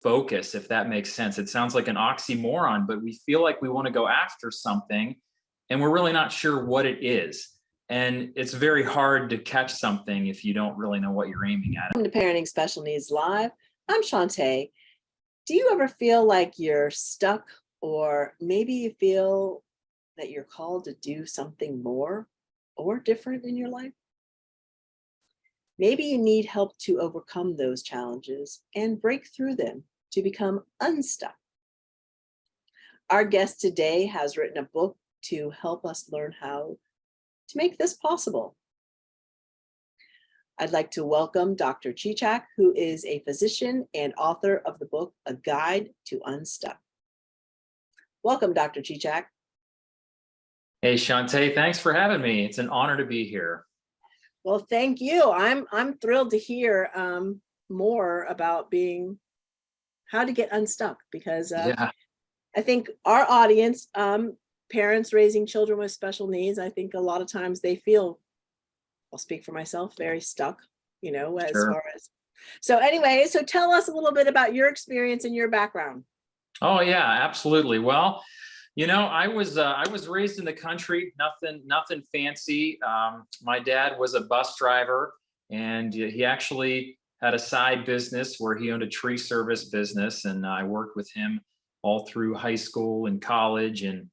focus, if that makes sense. It sounds like an oxymoron, but we feel like we want to go after something and we're really not sure what it is. And it's very hard to catch something if you don't really know what you're aiming at. Welcome to Parenting Special Needs Live. I'm Shantae. Do you ever feel like you're stuck, or maybe you feel that you're called to do something more or different in your life? Maybe you need help to overcome those challenges and break through them to become unstuck. Our guest today has written a book to help us learn how to make this possible. I'd like to welcome Dr. Chichak, who is a physician and author of the book, A Guide to Unstuck. Welcome, Dr. Chichak. Hey, Shantae, thanks for having me. It's an honor to be here. Well, thank you. I'm thrilled to hear more about how to get unstuck, because I think our audience, parents raising children with special needs, I think a lot of times they feel, I'll speak for myself, very stuck, as far as. So anyway, so tell us a little bit about your experience and your background. Oh yeah, absolutely. Well, I was raised in the country, nothing fancy. My dad was a bus driver, and he actually had a side business where he owned a tree service business, and I worked with him all through high school and college, and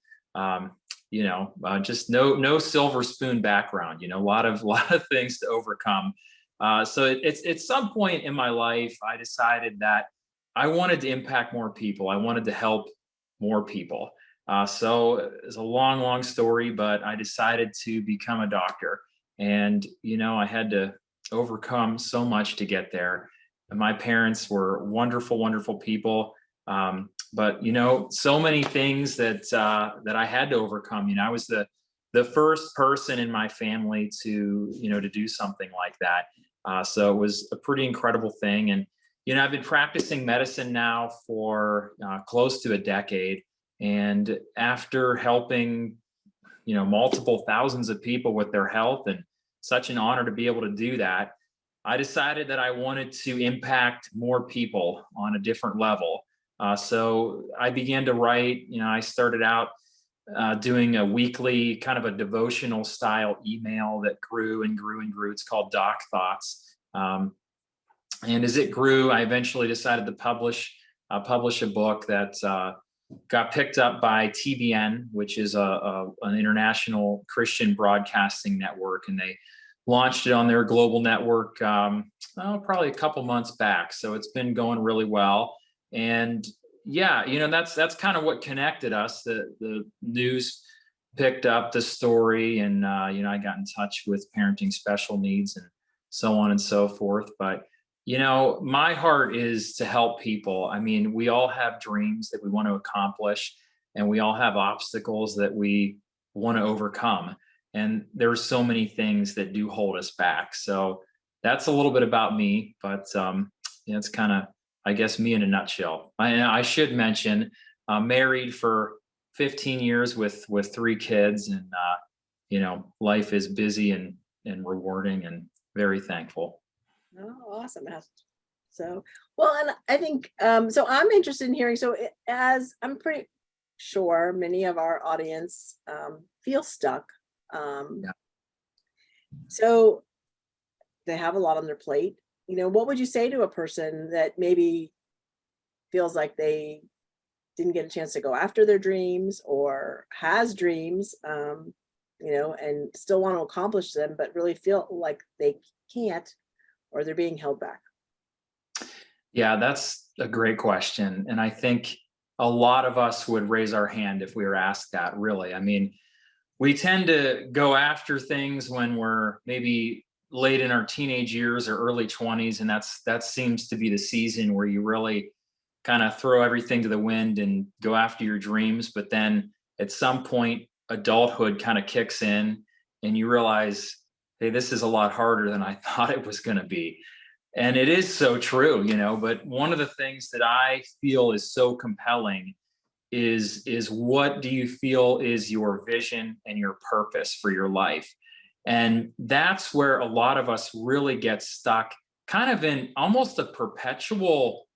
just no silver spoon background. A lot of things to overcome. So it's at some point in my life, I decided that I wanted to impact more people. I wanted to help more people. So it's a long story, but I decided to become a doctor. And, I had to overcome so much to get there. And my parents were wonderful people. But, so many things that I had to overcome. I was the first person in my family to do something like that. So it was a pretty incredible thing. And, I've been practicing medicine now for close to a decade. And after helping, multiple thousands of people with their health, and such an honor to be able to do that, I decided that I wanted to impact more people on a different level. So I began to write. I started out doing a weekly kind of a devotional style email that grew and grew and grew. It's called Doc Thoughts. And as it grew, I eventually decided to publish a book that got picked up by TBN, which is an international Christian broadcasting network, and they launched it on their global network probably a couple months back. So it's been going really well. And yeah, that's kind of what connected us. The news picked up the story, and I got in touch with Parenting Special Needs and so on and so forth. But my heart is to help people. I mean, we all have dreams that we want to accomplish, and we all have obstacles that we want to overcome. And there's so many things that do hold us back. So that's a little bit about me, but it's kind of, I guess, me in a nutshell. I should mention, I'm married for 15 years with 3 kids, and life is busy and rewarding, and very thankful. Oh, awesome. So, well, and I think, so I'm interested in hearing, as I'm pretty sure many of our audience feel stuck. Yeah. So they have a lot on their plate. What would you say to a person that maybe feels like they didn't get a chance to go after their dreams, or has dreams, and still want to accomplish them, but really feel like they can't, or they're being held back? Yeah, that's a great question. And I think a lot of us would raise our hand if we were asked that, really. I mean, we tend to go after things when we're maybe late in our teenage years or early 20s. And that seems to be the season where you really kind of throw everything to the wind and go after your dreams. But then at some point, adulthood kind of kicks in, and you realize, hey, this is a lot harder than I thought it was going to be. And it is so true, but one of the things that I feel is so compelling is what do you feel is your vision and your purpose for your life? And that's where a lot of us really get stuck, kind of in almost a perpetual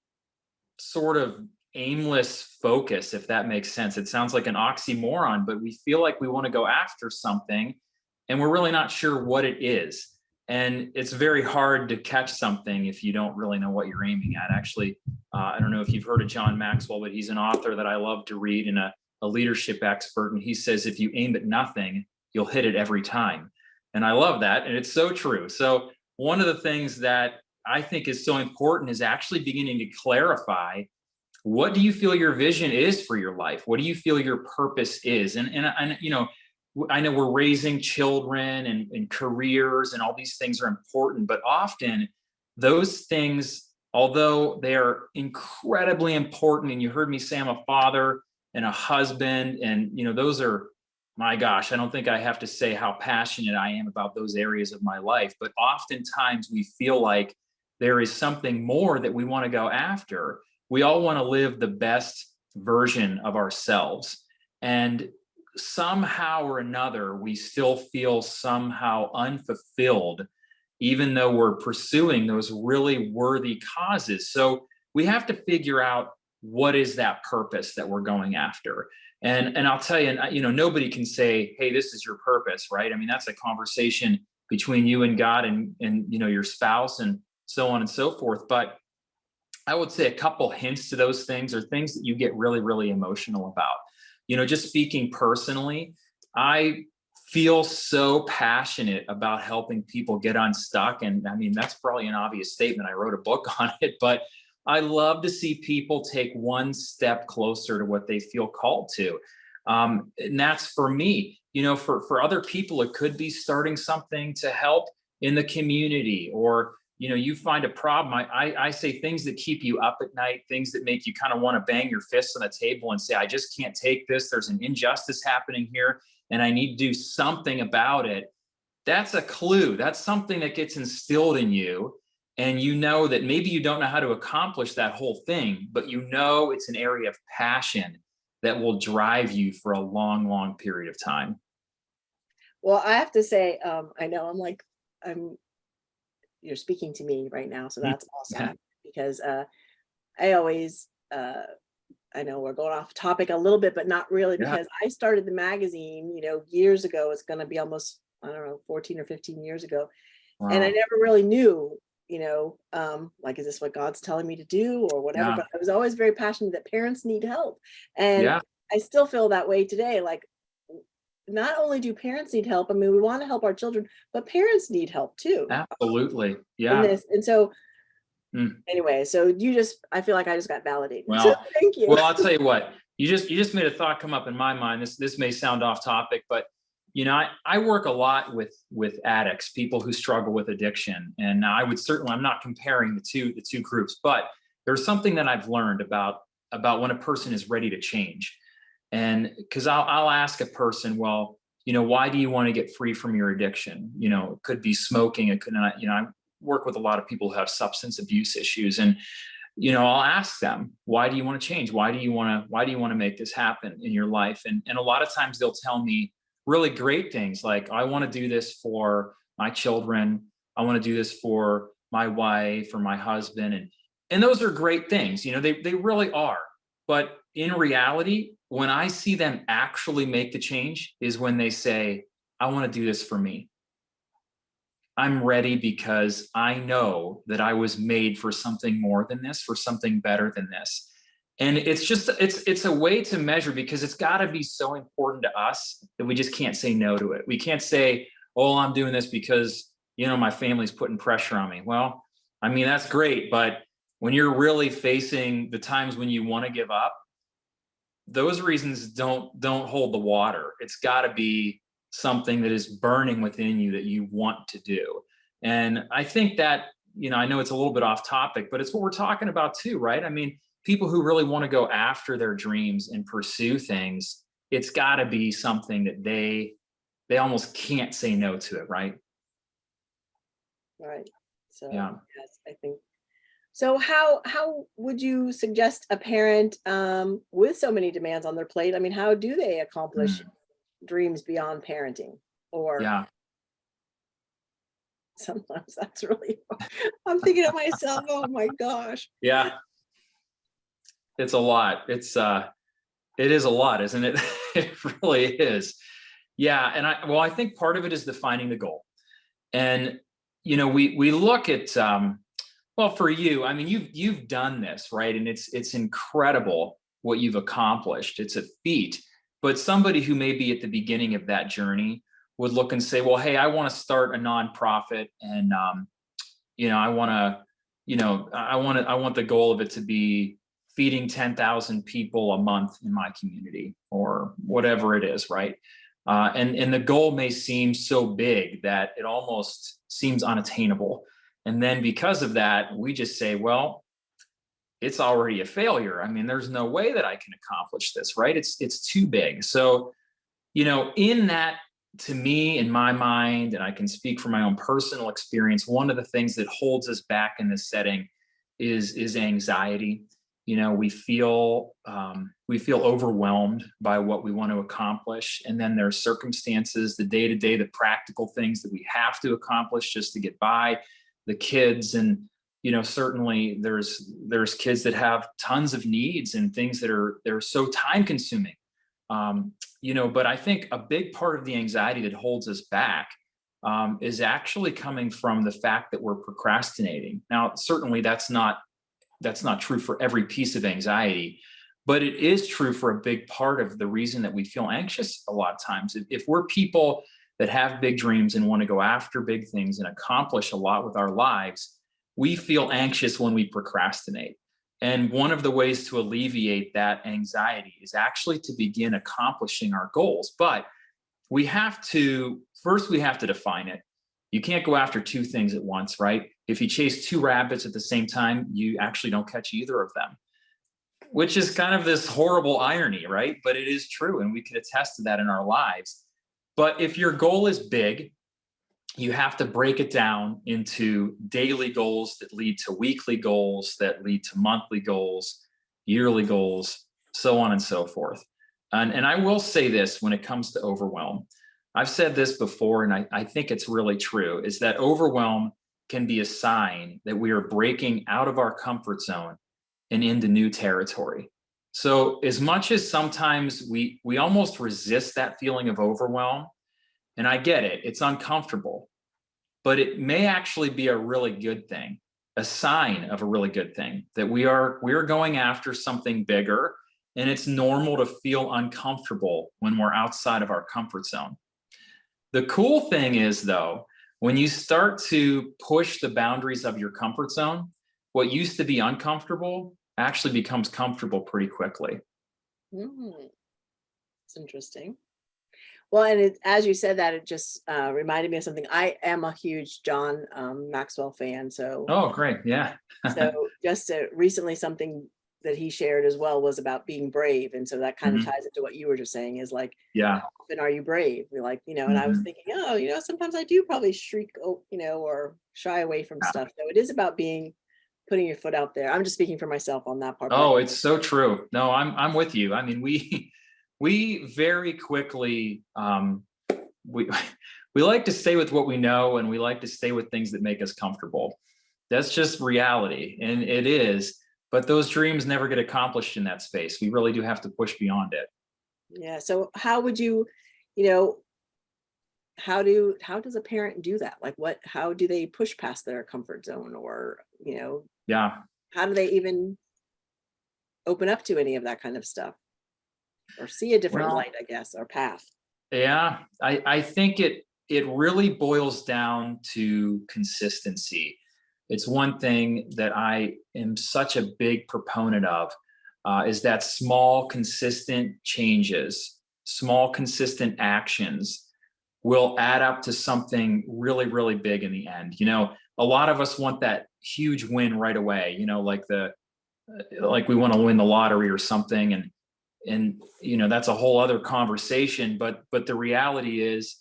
sort of aimless focus, if that makes sense. It sounds like an oxymoron, but we feel like we want to go after something and we're really not sure what it is. And it's very hard to catch something if you don't really know what you're aiming at. Actually, I don't know if you've heard of John Maxwell, but he's an author that I love to read and a leadership expert. And he says, if you aim at nothing, you'll hit it every time. And I love that. And it's so true. So one of the things that I think is so important is actually beginning to clarify, what do you feel your vision is for your life? What do you feel your purpose is? And you know, I know we're raising children and careers and all these things are important, but often those things, although they are incredibly important, and you heard me say I'm a father and a husband, and you know, those are, my gosh, I don't think I have to say how passionate I am about those areas of my life, but oftentimes we feel like there is something more that we want to go after. We all want to live the best version of ourselves. And somehow or another, we still feel somehow unfulfilled, even though we're pursuing those really worthy causes. So we have to figure out, what is that purpose that we're going after? And I'll tell you, you know, nobody can say, hey, this is your purpose, right? I mean, that's a conversation between you and God and you know, your spouse and so on and so forth. But I would say a couple hints to those things are things that you get really, really emotional about. You know, just speaking personally, I feel so passionate about helping people get unstuck. And I mean, that's probably an obvious statement. I wrote a book on it, but I love to see people take one step closer to what they feel called to. And that's for me. You know, for other people, it could be starting something to help in the community, or you know, you find a problem. I say things that keep you up at night, things that make you kind of want to bang your fists on the table and say, I just can't take this. There's an injustice happening here and I need to do something about it. That's a clue. That's something that gets instilled in you. And you know that maybe you don't know how to accomplish that whole thing, but you know it's an area of passion that will drive you for a long, long period of time. Well, I have to say, I know you're speaking to me right now, so that's Yeah. awesome, because I always I know we're going off topic a little bit, but not really, Yeah. because I started the magazine, you know, years ago. It's going to be almost, I don't know, 14 or 15 years ago. And I Wow. never really knew, you know, like, is this what God's telling me to do or whatever? Yeah. But I was always very passionate that parents need help. And Yeah. I still feel that way today. Like, not only do parents need help, I mean, we want to help our children, but parents need help too Absolutely. in Yeah. this. And so Mm. anyway, I feel like I just got validated. So Well, thank you. well, I'll tell you what, you just made a thought come up in my mind. This may sound off topic, but you know, I work a lot with addicts, people who struggle with addiction. And I would certainly, I'm not comparing the two groups, but there's something that I've learned about when a person is ready to change. And because I'll ask a person, well, you know, why do you want to get free from your addiction? You know, it could be smoking, it could not, you know, I work with a lot of people who have substance abuse issues. And you know, I'll ask them, why do you want to change? Why do you want to make this happen in your life? And a lot of times they'll tell me really great things like, I want to do this for my children. I want to do this for my wife or my husband. And those are great things. You know, they really are. But in reality, when I see them actually make the change is when they say, I want to do this for me. I'm ready because I know that I was made for something more than this, for something better than this. And it's just it's a way to measure, because it's got to be so important to us that we just can't say no to it. We can't say, "Oh, I'm doing this because, you know, my family's putting pressure on me." Well, I mean, that's great, but when you're really facing the times when you want to give up, those reasons don't hold the water. It's got to be something that is burning within you that you want to do. And I think that, you know, I know it's a little bit off topic, but it's what we're talking about too, right? I mean, people who really want to go after their dreams and pursue things, it's got to be something that they almost can't say no to it, right? Right. So Yeah. yes, I think so. How would you suggest a parent with so many demands on their plate? I mean, how do they accomplish Mm. dreams beyond parenting? Or Yeah. sometimes that's really hard. I'm thinking of myself, oh my gosh. Yeah. It's a lot. It is a lot, isn't it? It really is. Yeah. And I think part of it is defining the goal. And, we look at, well, for you, I mean, you've done this, right? And it's incredible what you've accomplished. It's a feat. But somebody who may be at the beginning of that journey would look and say, well, hey, I want to start a nonprofit, and I want to, I want the goal of it to be feeding 10,000 people a month in my community, or whatever it is, right? And the goal may seem so big that it almost seems unattainable. And then because of that, we just say, well, it's already a failure. I mean, there's no way that I can accomplish this, right? It's too big. So, in that, to me, in my mind, and I can speak from my own personal experience, one of the things that holds us back in this setting is anxiety. We feel overwhelmed by what we want to accomplish, and then there are circumstances, the day to day, the practical things that we have to accomplish just to get by, the kids. And certainly there's kids that have tons of needs and things they're so time consuming. But I think a big part of the anxiety that holds us back is actually coming from the fact that we're procrastinating. Now, certainly that's not true for every piece of anxiety, but it is true for a big part of the reason that we feel anxious a lot of times. If we're people that have big dreams and want to go after big things and accomplish a lot with our lives, we feel anxious when we procrastinate. And one of the ways to alleviate that anxiety is actually to begin accomplishing our goals. But we have to define it. You can't go after two things at once, right? If you chase two rabbits at the same time, you actually don't catch either of them, which is kind of this horrible irony, right? But it is true. And we can attest to that in our lives. But if your goal is big, you have to break it down into daily goals that lead to weekly goals, that lead to monthly goals, yearly goals, so on and so forth. And I will say this when it comes to overwhelm. I've said this before, and I think it's really true, is that overwhelm can be a sign that we are breaking out of our comfort zone and into new territory. So as much as sometimes we almost resist that feeling of overwhelm, and I get it, it's uncomfortable, but it may actually be a really good thing, a sign of a really good thing, that we are going after something bigger, and it's normal to feel uncomfortable when we're outside of our comfort zone. The cool thing is, though, when you start to push the boundaries of your comfort zone, what used to be uncomfortable actually becomes comfortable pretty quickly. It's interesting. Well, and as you said that, it just reminded me of something. I am a huge John Maxwell fan. So, oh, great. Yeah. So just recently, something that he shared as well was about being brave. And so that kind of ties into what you were just saying, is like, yeah, how often are you brave? You're like, and I was thinking, sometimes I do probably shriek, or shy away from stuff. So it is about putting your foot out there. I'm just speaking for myself on that part. Oh, it's so true. No, I'm with you. I mean, we very quickly, we like to stay with what we know, and we like to stay with things that make us comfortable. That's just reality, and it is. But those dreams never get accomplished in that space. We really do have to push beyond it. Yeah. So how would you, how does a parent do that? Like how do they push past their comfort zone, or, yeah, how do they even open up to any of that kind of stuff, or see a different light, I guess, or path? Yeah, I think it really boils down to consistency. It's one thing that I am such a big proponent of, is that small, consistent changes, small, consistent actions will add up to something really, really big in the end. A lot of us want that huge win right away, like we want to win the lottery or something. And that's a whole other conversation. But the reality is,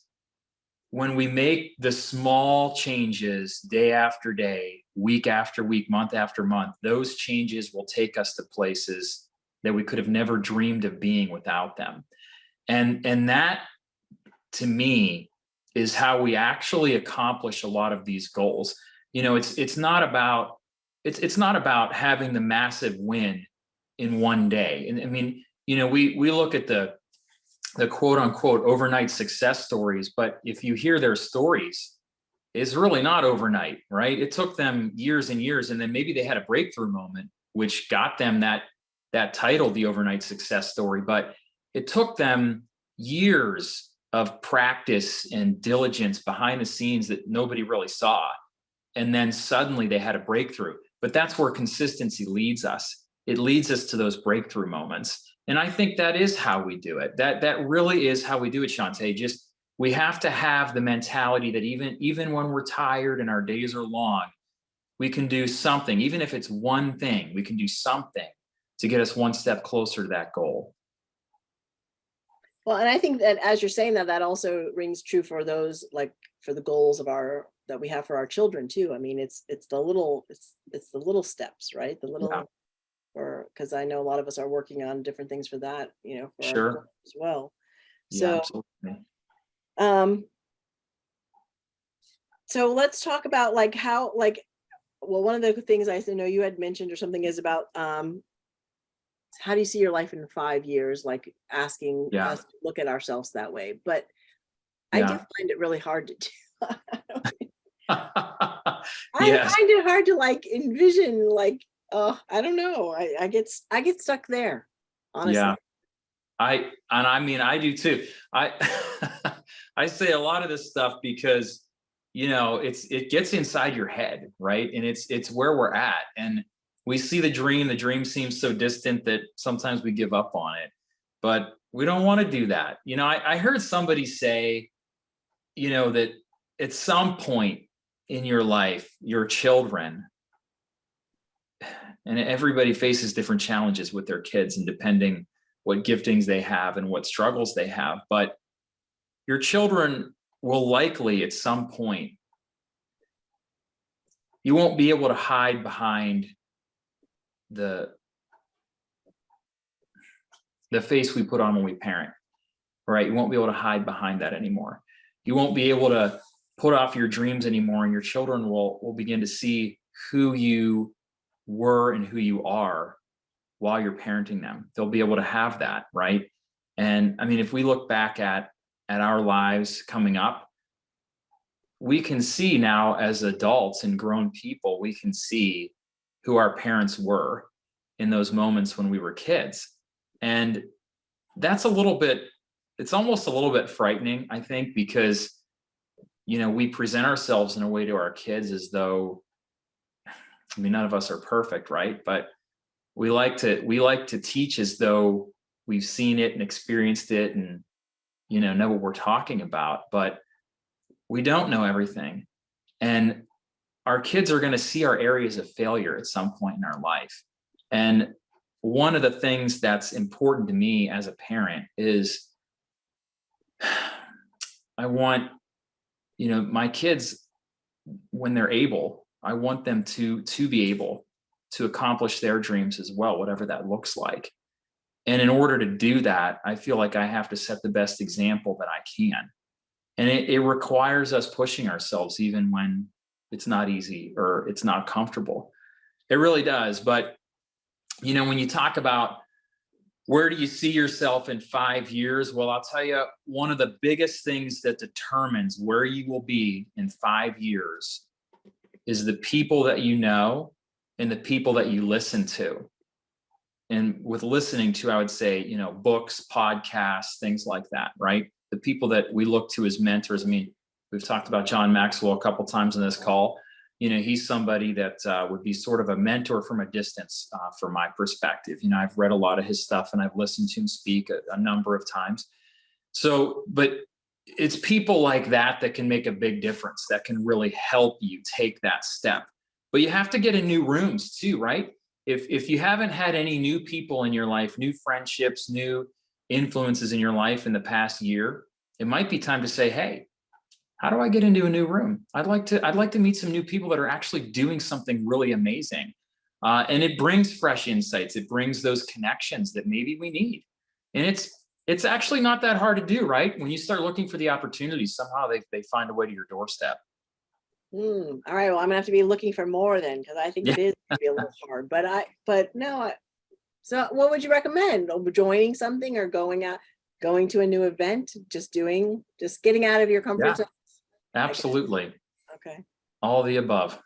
when we make the small changes day after day, week after week, month after month, those changes will take us to places that we could have never dreamed of being without them. And that, to me, is how we actually accomplish a lot of these goals. It's not about having the massive win in one day. And I mean, we look at the quote unquote overnight success stories, but if you hear their stories, it's really not overnight, right? It took them years and years, and then maybe they had a breakthrough moment, which got them that title, the overnight success story. But it took them years of practice and diligence behind the scenes that nobody really saw. And then suddenly they had a breakthrough. But that's where consistency leads us. It leads us to those breakthrough moments. And I think that is how we do it. That really is how we do it, Shantae. Just, we have to have the mentality that even when we're tired and our days are long, we can do something. Even if it's one thing, we can do something to get us one step closer to that goal. Well, and I think that as you're saying that, that also rings true for those, like for the goals that we have for our children too. I mean, it's the little steps, right? The little, Yeah. or because I know a lot of us are working on different things for that, for our Sure. children as well. Yeah, So, absolutely. So let's talk about like how, like, well, one of the things I know you had mentioned or something is about how do you see your life in 5 years? Like asking Yeah. us to look at ourselves that way. But I do Yeah. find it really hard to do. I Yes. find it hard to like envision, like, I don't know. I get stuck there, honestly. Yeah. I mean, I do too. I I say a lot of this stuff because it gets inside your head, right? And it's where we're at. And we see the dream seems so distant that sometimes we give up on it. But we don't want to do that. I heard somebody say, that at some point in your life, your children, and everybody faces different challenges with their kids, and depending what giftings they have and what struggles they have, but your children will likely at some point, you won't be able to hide behind the face we put on when we parent, right? You won't be able to hide behind that anymore. You won't be able to put off your dreams anymore, and your children will begin to see who you were and who you are while you're parenting them. They'll be able to have that, right? And I mean, if we look back at our lives coming up, we can see now as adults and grown people, we can see who our parents were in those moments when we were kids. And that's it's almost a little bit frightening, I think, because, we present ourselves in a way to our kids as though, I mean, none of us are perfect, right? But we like to teach as though we've seen it and experienced it and, know what we're talking about. But we don't know everything. And our kids are going to see our areas of failure at some point in our life. And one of the things that's important to me as a parent is I want, my kids, when they're able, I want them to be able to accomplish their dreams as well, whatever that looks like. And in order to do that, I feel like I have to set the best example that I can. And it requires us pushing ourselves even when it's not easy or it's not comfortable. It really does. But, when you talk about where do you see yourself in 5 years? Well, I'll tell you, one of the biggest things that determines where you will be in 5 years is the people that you know and the people that you listen to. And with listening to, I would say, books, podcasts, things like that, right? The people that we look to as mentors. I mean, we've talked about John Maxwell a couple times in this call. He's somebody that would be sort of a mentor from a distance from my perspective. I've read a lot of his stuff and I've listened to him speak a number of times. So, but it's people like that can make a big difference, that can really help you take that step. But you have to get in new rooms too, right? If you haven't had any new people in your life, new friendships, new influences in your life in the past year, it might be time to say, hey, how do I get into a new room? I'd like to meet some new people that are actually doing something really amazing. And it brings fresh insights. It brings those connections that maybe we need. And it's actually not that hard to do, right? When you start looking for the opportunities, somehow they find a way to your doorstep. All right. Well, I'm gonna have to be looking for more then, because I think Yeah. it is gonna be a little hard. But no, So what would you recommend? Joining something or going to a new event, just getting out of your comfort Yeah, zone? absolutely. Okay. All the above.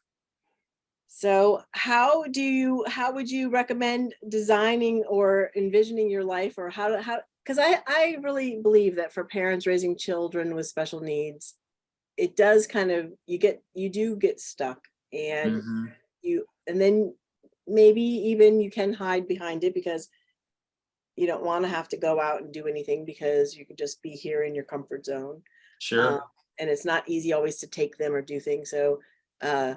So how would you recommend designing or envisioning your life, or because I really believe that for parents raising children with special needs, it does kind of, you do get stuck, and Hmm. and then maybe even you can hide behind it because you don't want to have to go out and do anything because you can just be here in your comfort zone. Um, Sure. and it's not easy always to take them or do things. Uh,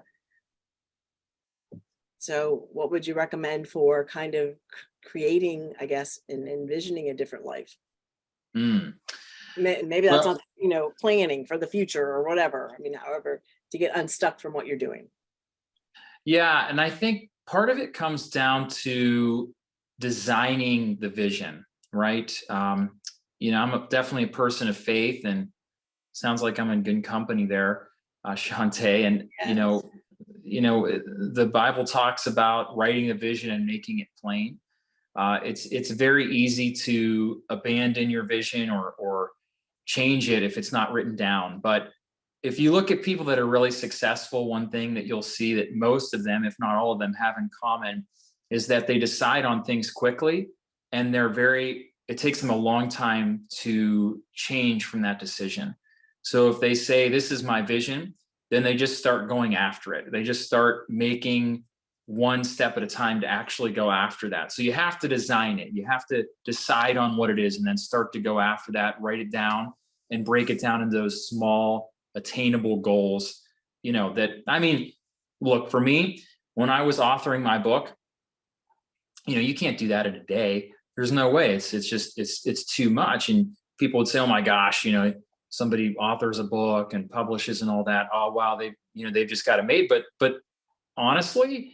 so what would you recommend for kind of creating, I guess, and envisioning a different life? Mm. Maybe that's Well, not, planning for the future or whatever. I mean, however, to get unstuck from what you're doing. yeah, and I think part of it comes down to designing the vision, right? I'm definitely a person of faith, and sounds like I'm in good company there, Shantae. And Yes. the Bible talks about writing a vision and making it plain. It's very easy to abandon your vision or change it if it's not written down. But if you look at people that are really successful, one thing that you'll see that most of them, if not all of them, have in common is that they decide on things quickly, and it takes them a long time to change from that decision. So if they say, this is my vision, then they just start going after it. They just start making one step at a time to actually go after that. So you have to design it. You have to decide on what it is and then start to go after that, write it down and break it down into those small attainable goals. Look, for me, when I was authoring my book, you can't do that in a day. There's no way. It's too much. And people would say, oh my gosh, somebody authors a book and publishes and all that. Oh wow, they've just got it made. But honestly,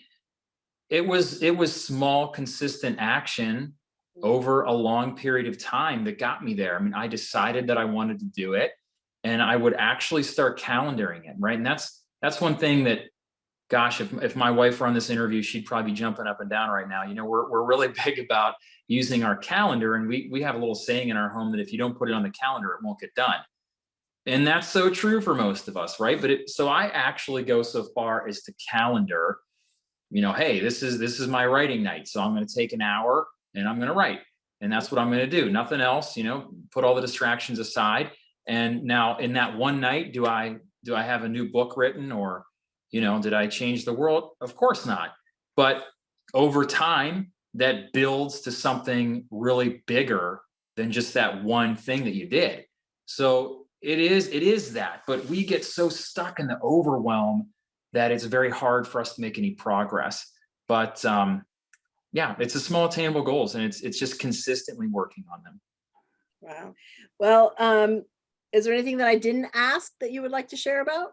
it was small, consistent action over a long period of time that got me there. I mean, I decided that I wanted to do it, and I would actually start calendaring it, right? And that's one thing that, gosh, if my wife were on this interview, she'd probably be jumping up and down right now. We're really big about using our calendar, and we have a little saying in our home that if you don't put it on the calendar, it won't get done. And that's so true for most of us, right? So I actually go so far as to calendar, hey, this is my writing night. So I'm going to take an hour and I'm going to write. And that's what I'm going to do. Nothing else, put all the distractions aside. And now in that one night, do I have a new book written, or, did I change the world? Of course not. But over time, that builds to something really bigger than just that one thing that you did. So it is that, but we get so stuck in the overwhelm that it's very hard for us to make any progress. But yeah, it's a small attainable goals, and it's just consistently working on them. Wow. Well, is there anything that I didn't ask that you would like to share about?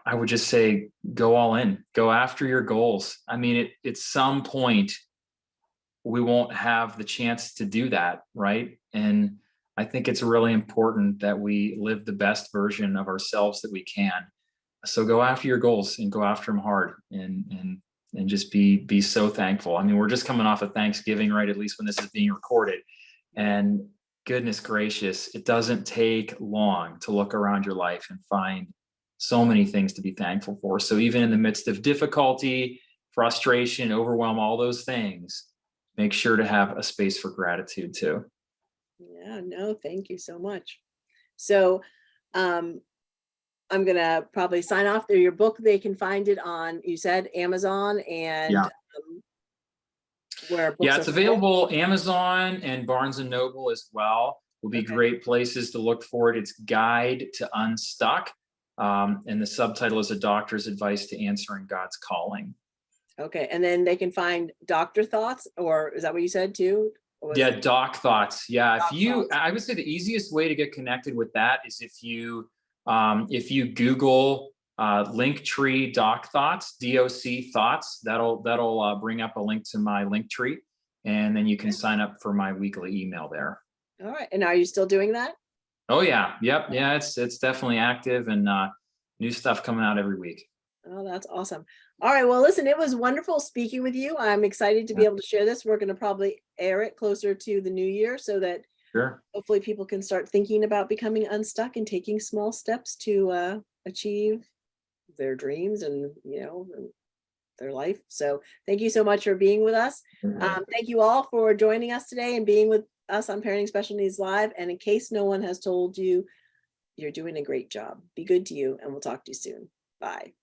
I would just say, go all in, go after your goals. I mean, at some point, we won't have the chance to do that, right? And I think it's really important that we live the best version of ourselves that we can. So go after your goals and go after them hard, and just be so thankful. I mean, we're just coming off of Thanksgiving, right? At least when this is being recorded. And goodness gracious, it doesn't take long to look around your life and find so many things to be thankful for. So even in the midst of difficulty, frustration, overwhelm, all those things, make sure to have a space for gratitude too. Yeah, no, thank you so much. So, um, I'm gonna probably sign off there. Your book, they can find it on, you said Amazon, and Yeah. where Yeah, books are it's sold. available Amazon and Barnes and Noble as well. Will be Okay. great places to look for it. It's Guide to Unstuck. And the subtitle is A Doctor's Advice to Answering God's Calling. Okay. And then they can find Doctor Thoughts, or is that what you said too? Or was Yeah, Doc Thoughts. Yeah, Doc Thoughts? I would say the easiest way to get connected with that is if you Google Linktree Doc Thoughts, DOC Thoughts. That'll bring up a link to my Linktree, and then you can sign up for my weekly email there. All right. And are you still doing that? Oh yeah, yep, yeah. It's definitely active, and new stuff coming out every week. Oh, that's awesome. All right. Well, listen, it was wonderful speaking with you. I'm excited to be able to share this. We're going to probably air it closer to the new year so that Sure. hopefully people can start thinking about becoming unstuck and taking small steps to achieve their dreams and, their life. So thank you so much for being with us. Thank you all for joining us today and being with us on Parenting Special Needs Live. And in case no one has told you, you're doing a great job. Be good to you, and we'll talk to you soon. Bye.